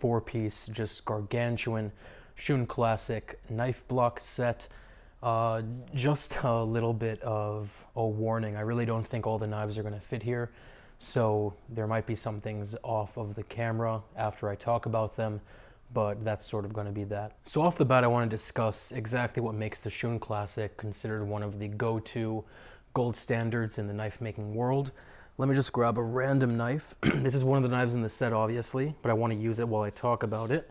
4-piece, just gargantuan Shun Classic knife block set. Just a little bit of a warning. I really don't think all the knives are going to fit here, so there might be some things off of the camera after I talk about them, but that's sort of going to be that. So off the bat, I want to discuss exactly what makes the Shun Classic considered one of the go-to gold standards in the knife making world. Let me just grab a random knife. This is one of the knives in the set, obviously, but I want to use it while I talk about it.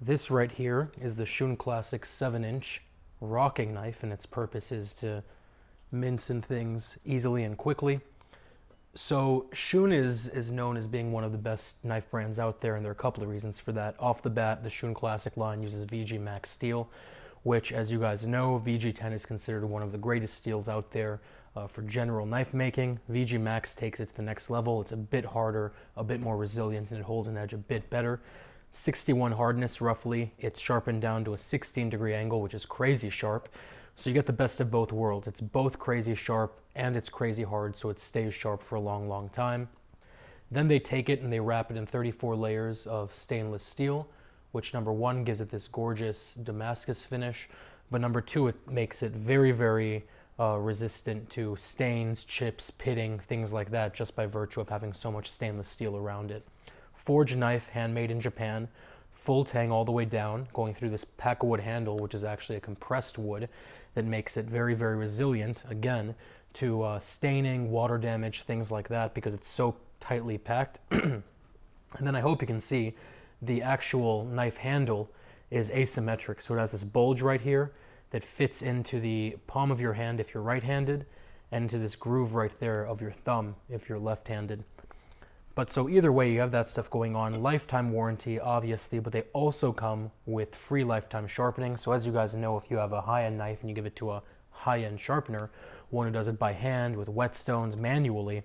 This right here is the Shun Classic 7-inch rocking knife, and its purpose is to mince in things easily and quickly. So Shun is known as being one of the best knife brands out there, and there are a couple of reasons for that. Off the bat, the Shun Classic line uses VG Max steel, which, as you guys know, VG10 is considered one of the greatest steels out there for general knife making. VG Max takes it to the next level. It's a bit harder, a bit more resilient, and it holds an edge a bit better. 61 hardness roughly. It's sharpened down to a 16-degree angle, which is crazy sharp. So you get the best of both worlds. It's both crazy sharp and it's crazy hard, so it stays sharp for a long, long time. Then they take it and they wrap it in 34 layers of stainless steel, which number one gives it this gorgeous Damascus finish, but number two, it makes it very, very resistant to stains, chips, pitting, things like that, just by virtue of having so much stainless steel around it. Forged knife, handmade in Japan, full tang all the way down, going through this pack of wood handle, which is actually a compressed wood that makes it very, very resilient, again, to staining, water damage, things like that, because it's so tightly packed. And then I hope you can see the actual knife handle is asymmetric, so it has this bulge right here that fits into the palm of your hand if you're right-handed, and into this groove right there of your thumb if you're left-handed. But so either way, you have that stuff going on. Lifetime warranty, obviously, but they also come with free lifetime sharpening. So as you guys know, if you have a high-end knife and you give it to a high-end sharpener, one who does it by hand with whetstones manually,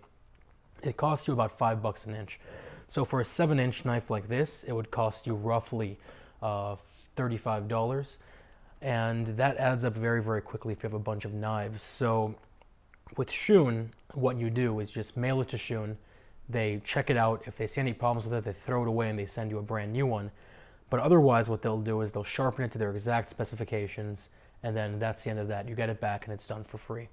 it costs you about $5 an inch. So for a 7-inch knife like this, it would cost you roughly $35. And that adds up very, very quickly if you have a bunch of knives. So with Shun, what you do is just mail it to Shun. They check it out. If they see any problems with it, they throw it away and they send you a brand new one. But otherwise, what they'll do is they'll sharpen it to their exact specifications, and then that's the end of that. You get it back and it's done for free.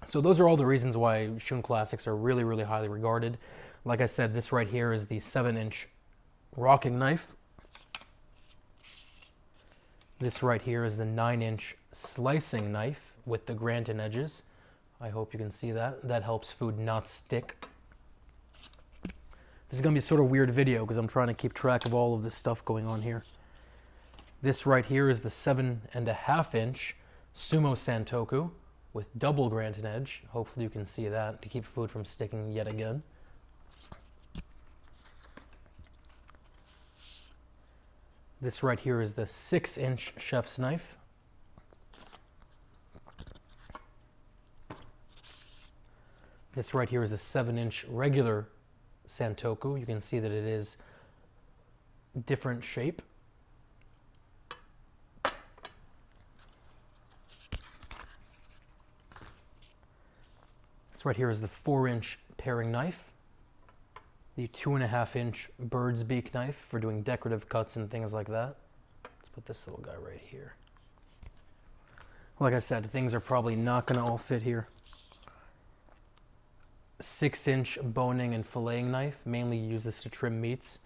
So those are all the reasons why Shun Classics are really, really highly regarded. Like I said, this right here is the 7-inch rocking knife. This right here is the 9-inch slicing knife with the granite edges. I hope you can see that. That helps food not stick. This is going to be a sort of weird video because I'm trying to keep track of all of this stuff going on here. This right here is the 7.5-inch Sumo Santoku with double granite edge. Hopefully you can see that to keep food from sticking yet again. This right here is the 6-inch chef's knife. This right here is the 7-inch regular Santoku. You can see that it is different shape. This right here is the 4-inch paring knife. The 2.5-inch bird's beak knife for doing decorative cuts and things like that. Let's put this little guy right here. Like I said, things are probably not going to all fit here. 6-inch boning and filleting knife. Mainly use this to trim meats.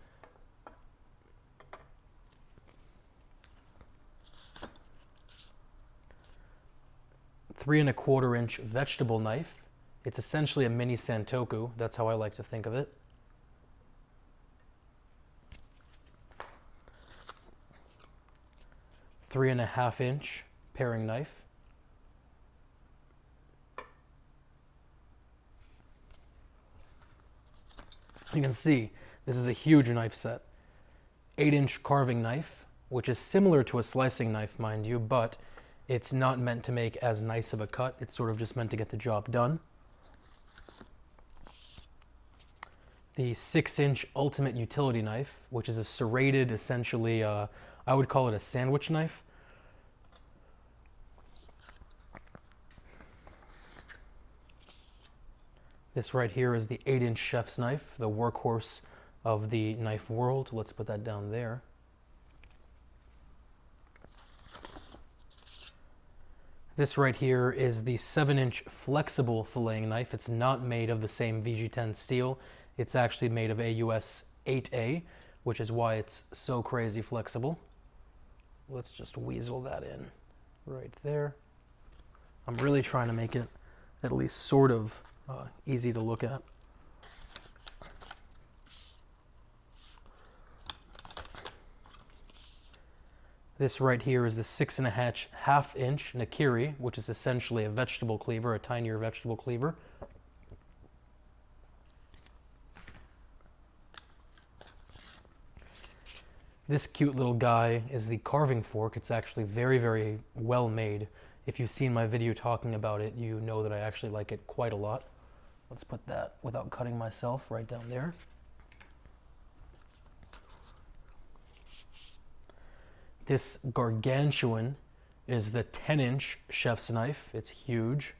Three and a quarter inch vegetable knife. It's essentially a mini Santoku. That's how I like to think of it. 3.5-inch paring knife. You can see this is a huge knife set. 8-inch carving knife, which is similar to a slicing knife, mind you, but it's not meant to make as nice of a cut. It's sort of just meant to get the job done. The 6-inch ultimate utility knife, which is a serrated, essentially, I would call it a sandwich knife. This right here is the 8-inch chef's knife, the workhorse of the knife world. Let's put that down there. This right here is the 7-inch flexible filleting knife. It's not made of the same VG10 steel. It's actually made of AUS 8A, which is why it's so crazy flexible. Let's just weasel that in right there. I'm really trying to make it at least sort of easy to look at. This right here is the 6.5-inch Nakiri, which is essentially a vegetable cleaver, a tinier vegetable cleaver. This cute little guy is the carving fork. It's actually very, very well made. If you've seen my video talking about it, you know that I actually like it quite a lot. Let's put that, without cutting myself, right down there. This gargantuan is the 10-inch chef's knife. It's huge.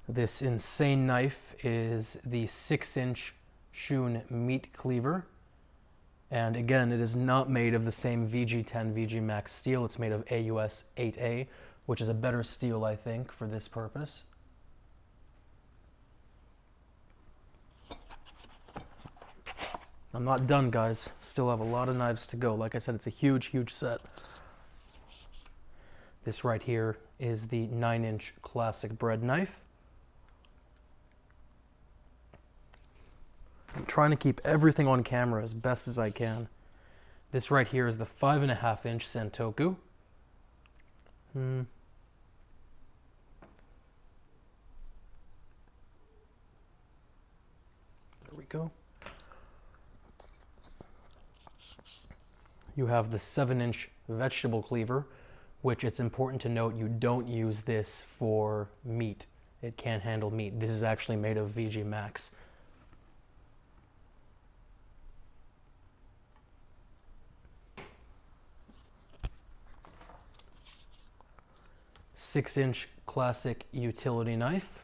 This insane knife is the 6-inch Shun meat cleaver. And again, it is not made of the same VG10, VG Max steel. It's made of AUS 8A, which is a better steel, I think, for this purpose. I'm not done, guys. Still have a lot of knives to go. Like I said, it's a huge, huge set. This right here is the 9-inch classic bread knife. I'm trying to keep everything on camera as best as I can. This right here is the 5.5-inch Santoku. There we go. You have the 7-inch vegetable cleaver, which it's important to note you don't use this for meat. It can't handle meat. This is actually made of VG Max. Six-inch classic utility knife.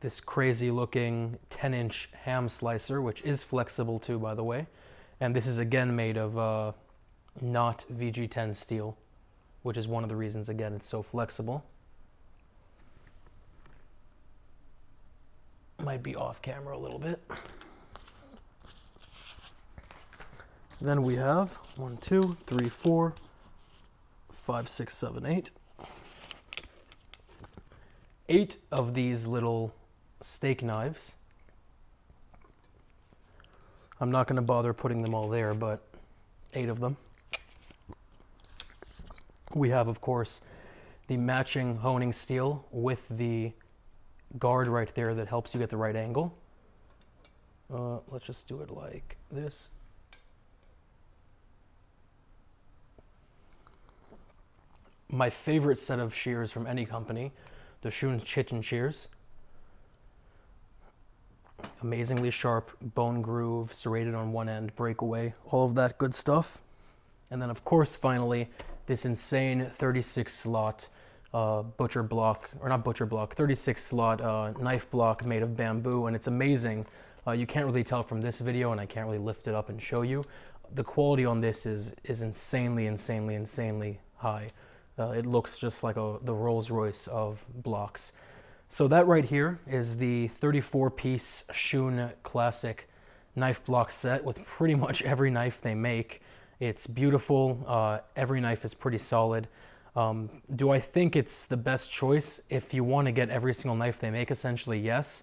This crazy looking 10-inch ham slicer, which is flexible too, by the way. And this is again made of not VG10 steel, which is one of the reasons, again, it's so flexible. Might be off camera a little bit. Then we have 1, 2, 3, 4, 5, 6, 7, 8. 8 of these little steak knives. I'm not going to bother putting them all there, but 8 of them. We have, of course, the matching honing steel with the guard right there that helps you get the right angle. Let's just do it like this. My favorite set of shears from any company, the Shun's Chichen shears. Amazingly sharp, bone groove, serrated on one end, breakaway, all of that good stuff. And then of course, finally, this insane 36 slot butcher block, or not butcher block, 36 slot knife block made of bamboo, and it's amazing. You can't really tell from this video, and I can't really lift it up and show you. The quality on this is insanely, insanely, insanely high. It looks just like the Rolls Royce of blocks. So that right here is the 34-piece Shun Classic knife block set with pretty much every knife they make. It's beautiful. Every knife is pretty solid. Do I think it's the best choice? If you want to get every single knife they make, essentially, yes.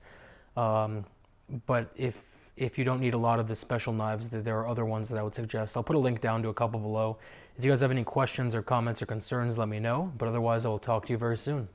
But if you don't need a lot of the special knives, there are other ones that I would suggest. I'll put a link down to a couple below. If you guys have any questions or comments or concerns, let me know. But otherwise, I will talk to you very soon.